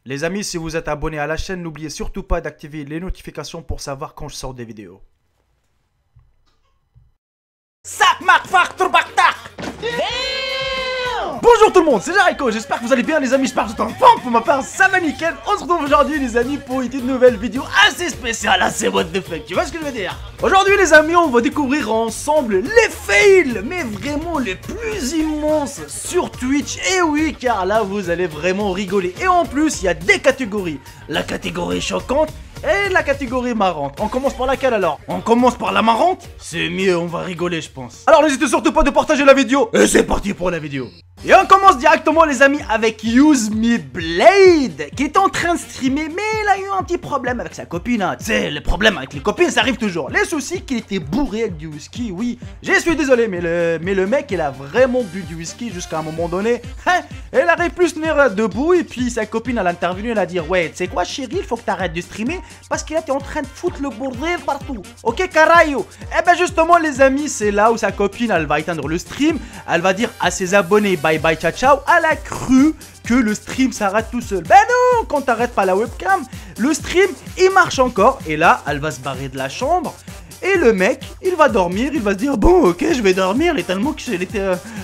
Les amis, si vous êtes abonné à la chaîne, n'oubliez surtout pas d'activer les notifications pour savoir quand je sors des vidéos. Bonjour tout le monde, c'est Jericho, j'espère que vous allez bien les amis, j'espère que vous êtes en forme. Pour ma part, ça va nickel. On se retrouve aujourd'hui les amis pour une nouvelle vidéo assez spéciale, assez what the fuck, tu vois ce que je veux dire. Aujourd'hui les amis, on va découvrir ensemble les fails, mais vraiment les plus immenses sur Twitch. Et oui, car là vous allez vraiment rigoler. Et en plus, il y a des catégories. La catégorie choquante et la catégorie marrante. On commence par laquelle alors? On commence par la marrante? C'est mieux, on va rigoler je pense. Alors n'hésitez surtout pas de partager la vidéo. Et c'est parti pour la vidéo. Et on commence directement les amis avec Use Me Blade qui est en train de streamer, mais il a eu un petit problème avec sa copine hein. Tu sais, le problème avec les copines ça arrive toujours. Les soucis qu'il était bourré avec du whisky, oui. Je suis désolé mais le mec il a vraiment bu du whisky jusqu'à un moment donné hein. Elle arrive plus à tenir debout et puis sa copine elle a intervenu, elle a dit ouais tu sais quoi chérie, il faut que t'arrêtes de streamer parce qu'il était en train de foutre le bordel partout. Ok carayo. Et ben justement les amis, c'est là où sa copine elle va éteindre le stream. Elle va dire à ses abonnés bye bye ciao ciao. Elle a cru que le stream s'arrête tout seul. Ben non, quand t'arrêtes pas la webcam, le stream il marche encore. Et là elle va se barrer de la chambre. Et le mec, il va dormir, il va se dire bon ok je vais dormir, et tellement que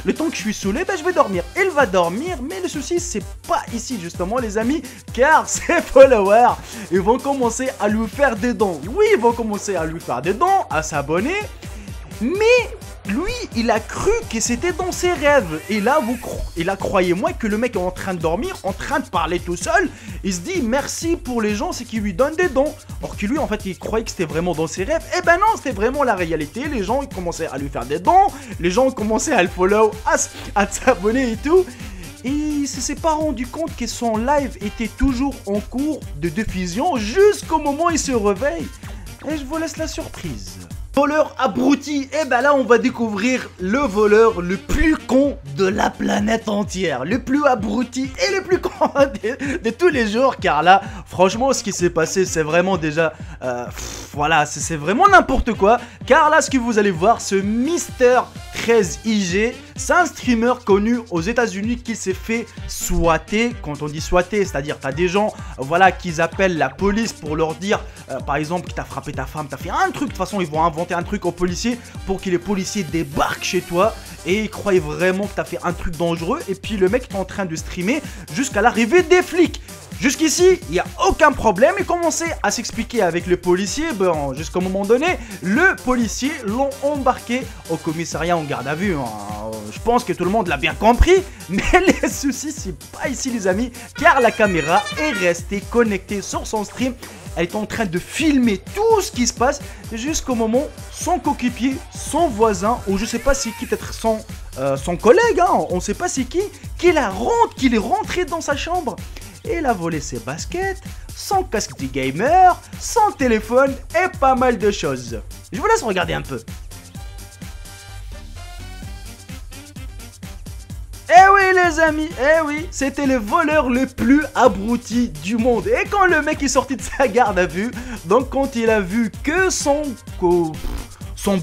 le temps que je suis saoulé, ben je vais dormir. Il va dormir, mais le souci c'est pas ici justement les amis, car ses followers, ils vont commencer à lui faire des dons. Oui, ils vont commencer à lui faire des dons, à s'abonner, mais lui, il a cru que c'était dans ses rêves. Et là, croyez-moi que le mec est en train de dormir, en train de parler tout seul. Il se dit merci pour les gens, c'est qu'il lui donne des dons. Or que lui, en fait, il croyait que c'était vraiment dans ses rêves. Eh ben non, c'était vraiment la réalité. Les gens, ils commençaient à lui faire des dons. Les gens commençaient à le follow, à s'abonner et tout. Et il s'est pas rendu compte que son live était toujours en cours de diffusion jusqu'au moment où il se réveille. Et je vous laisse la surprise. Voleur abruti, et ben là on va découvrir le voleur le plus con de la planète entière. Le plus abruti et le plus con de tous les jours. Car là, franchement ce qui s'est passé c'est vraiment déjà... voilà, c'est vraiment n'importe quoi. Car là ce que vous allez voir, ce Mister13IG, c'est un streamer connu aux États-Unis qui s'est fait swatter. Quand on dit swatter, c'est-à-dire t'as des gens voilà, qui appellent la police pour leur dire par exemple que t'as frappé ta femme, t'as fait un truc. De toute façon ils vont inventer un truc aux policiers pour que les policiers débarquent chez toi et ils croient vraiment que t'as fait un truc dangereux. Et puis le mec est en train de streamer jusqu'à l'arrivée des flics. Jusqu'ici, il n'y a aucun problème. Il commençait à s'expliquer avec le policier. Bon, jusqu'au moment donné, le policier l'ont embarqué au commissariat en garde à vue. Je pense que tout le monde l'a bien compris. Mais les soucis, c'est pas ici les amis. Car la caméra est restée connectée sur son stream. Elle est en train de filmer tout ce qui se passe jusqu'au moment où son coéquipier, son voisin, ou je sais pas c'est qui, peut-être son collègue, hein, on sait pas c'est qui, qu'il est rentré dans sa chambre. Et il a volé ses baskets, son casque de gamer, son téléphone et pas mal de choses. Je vous laisse regarder un peu. Eh oui les amis, eh oui, c'était le voleur le plus abruti du monde. Et quand le mec est sorti de sa garde à vue, donc quand il a vu que son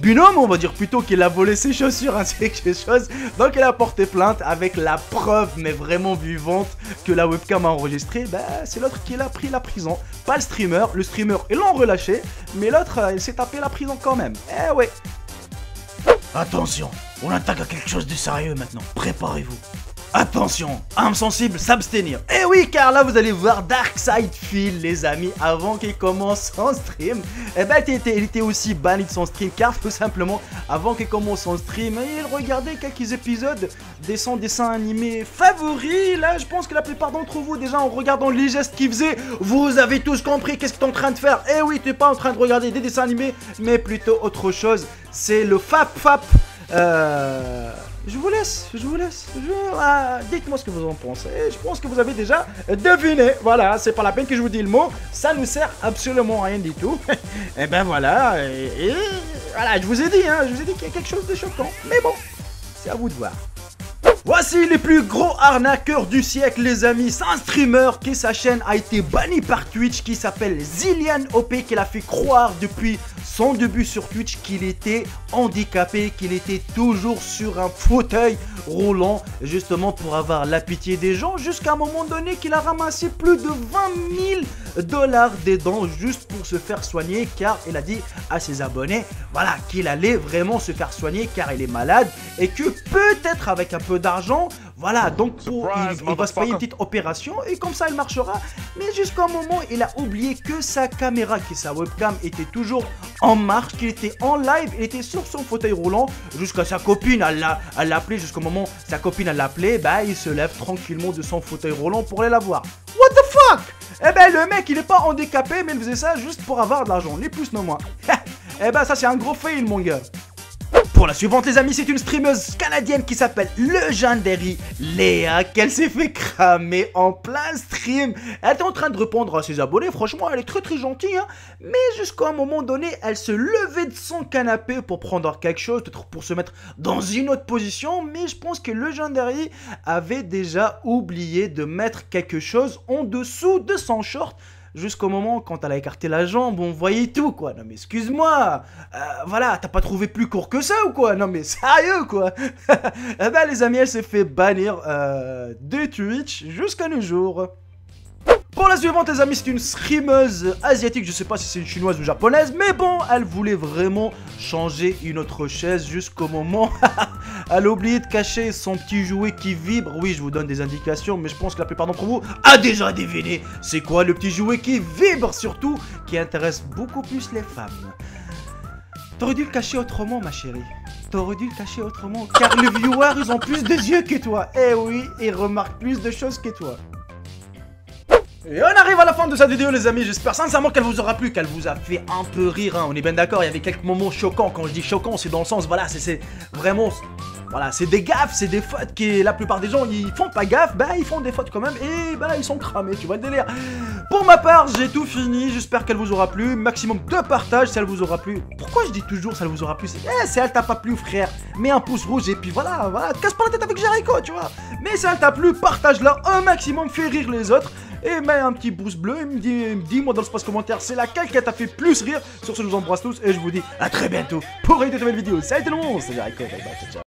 binôme, on va dire plutôt qu'il a volé ses chaussures ainsi que ses choses, donc il a porté plainte avec la preuve, mais vraiment vivante, que la webcam a enregistré. Bah c'est l'autre qui l'a pris la prison, pas le streamer ils l'ont relâché, mais l'autre il s'est tapé la prison quand même. Eh ouais. Attention, on attaque à quelque chose de sérieux maintenant, préparez-vous. Attention, âme sensible, s'abstenir. Eh oui, car là vous allez voir DarkSidePhil les amis, avant qu'il commence son stream. Eh ben il était aussi banni de son stream, car tout simplement, avant qu'il commence son stream, il regardait quelques épisodes de son dessin animé favori. Là je pense que la plupart d'entre vous, déjà en regardant les gestes qu'il faisait, vous avez tous compris qu'est-ce que t'es en train de faire. Eh oui, t'es pas en train de regarder des dessins animés, mais plutôt autre chose. C'est le FAP. Je vous laisse. Dites-moi ce que vous en pensez. Je pense que vous avez déjà deviné. Voilà, c'est pas la peine que je vous dise le mot. Ça ne sert absolument à rien du tout. Et ben voilà. Et voilà, je vous ai dit, qu'il y a quelque chose de choquant. Mais bon, c'est à vous de voir. Voici les plus gros arnaqueurs du siècle les amis. C'est un streamer qui sa chaîne a été bannie par Twitch, qui s'appelle Zillian OP, qui l'a fait croire depuis son début sur Twitch qu'il était handicapé, qu'il était toujours sur un fauteuil roulant, justement pour avoir la pitié des gens, jusqu'à un moment donné qu'il a ramassé plus de 20 000 $ des dents juste pour se faire soigner, car il a dit à ses abonnés, voilà, qu'il allait vraiment se faire soigner car il est malade et que peut-être avec un peu d'argent, voilà, donc il va se payer une petite opération et comme ça il marchera. Mais jusqu'au moment il a oublié que sa caméra, que sa webcam était toujours en marche, qu'il était en live, il était sur son fauteuil roulant, jusqu'à sa copine, elle l'a appelé, jusqu'au moment où sa copine elle l'a appelé, bah il se lève tranquillement de son fauteuil roulant pour aller la voir. What the fuck? Eh ben le mec il est pas handicapé mais il faisait ça juste pour avoir de l'argent, ni plus ni moins. Eh ben ça c'est un gros fail mon gars. Pour la suivante les amis, c'est une streameuse canadienne qui s'appelle Legendary Léa, qu'elle s'est fait cramer en plein stream. Elle est en train de répondre à ses abonnés, franchement elle est très gentille, hein. Mais jusqu'à un moment donné, elle se levait de son canapé pour prendre quelque chose, peut-être pour se mettre dans une autre position. Mais je pense que Legendary avait déjà oublié de mettre quelque chose en dessous de son short. Jusqu'au moment quand elle a écarté la jambe, on voyait tout quoi. Non mais excuse-moi, voilà, t'as pas trouvé plus court que ça ou quoi? Non mais sérieux quoi. Eh ben les amis, elle s'est fait bannir de Twitch jusqu'à nos jours. Pour la suivante les amis, c'est une streameuse asiatique, je sais pas si c'est une chinoise ou japonaise, mais bon, elle voulait vraiment changer une autre chaise jusqu'au moment elle a oublié de cacher son petit jouet qui vibre. Oui, je vous donne des indications, mais je pense que la plupart d'entre vous a déjà deviné c'est quoi le petit jouet qui vibre, surtout qui intéresse beaucoup plus les femmes. T'aurais dû le cacher autrement ma chérie. T'aurais dû le cacher autrement, car les viewers ils ont plus de yeux que toi. Eh oui, ils remarquent plus de choses que toi. Et on arrive à la fin de cette vidéo les amis, j'espère sincèrement qu'elle vous aura plu, qu'elle vous a fait un peu rire, hein. On est bien d'accord, il y avait quelques moments choquants. Quand je dis choquant, c'est dans le sens, voilà, c'est vraiment... Voilà, c'est des gaffes, c'est des fautes que la plupart des gens, ils font pas gaffe, bah ils font des fautes quand même, et bah ils sont cramés, tu vois le délire. Pour ma part, j'ai tout fini, j'espère qu'elle vous aura plu, maximum de partage si elle vous aura plu. Pourquoi je dis toujours si elle vous aura plu? Si elle t'a pas plu frère, mets un pouce rouge et puis voilà, te casse pas la tête avec Jericho, tu vois. Mais si elle t'a plu, partage-la un maximum, fais rire les autres. Et mets un petit pouce bleu et me dis-moi dans l'espace commentaire c'est laquelle qui t'a fait plus rire. Sur ce, je vous embrasse tous et je vous dis à très bientôt pour une nouvelle vidéo. Salut tout le monde, c'est Jericho, bye bye, ciao ciao.